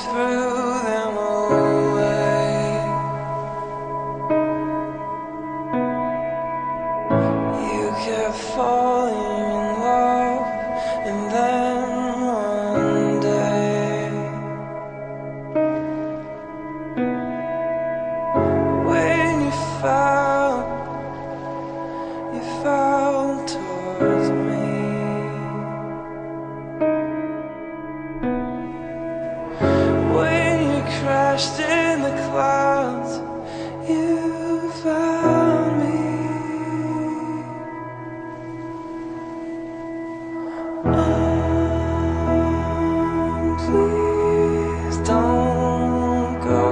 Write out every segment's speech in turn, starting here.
threw them away. You kept falling in love, and then one day, when you fell towards me. When you crashed in the clouds, you found me. Please don't go.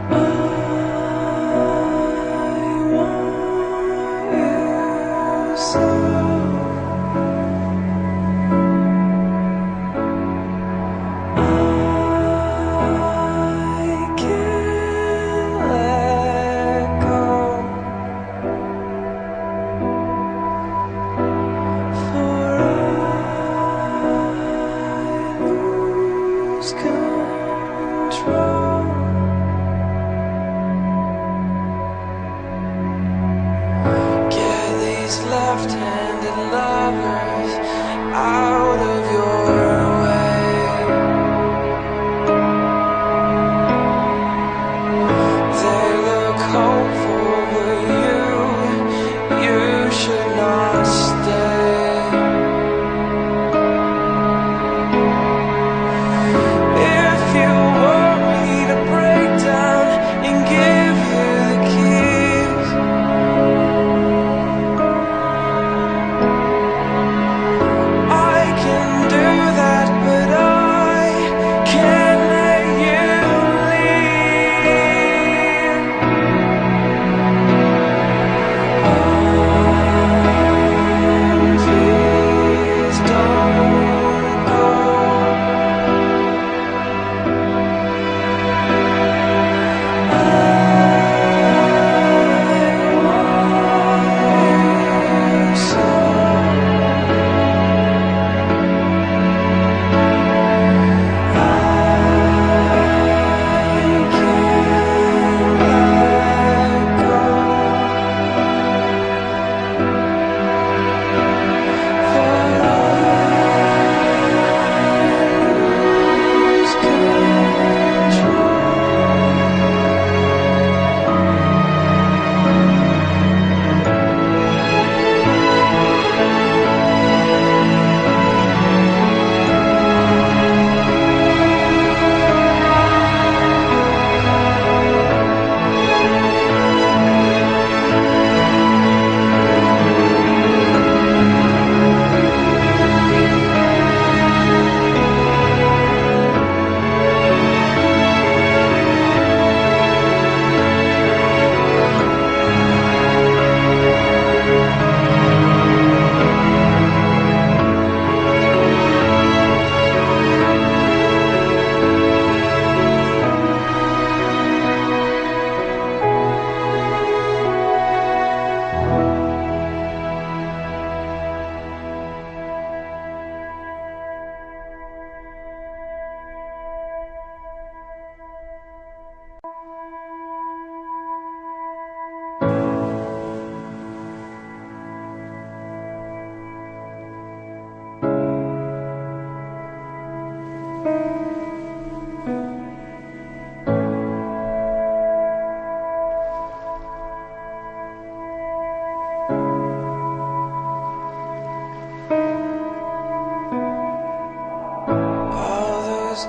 I want you so. Control. Get these left-handed lovers out of your way. They look hopeful, but you should not stay. If you want me to break down and give you the keys, I can do that, but I can't let you leave. Please don't go. All those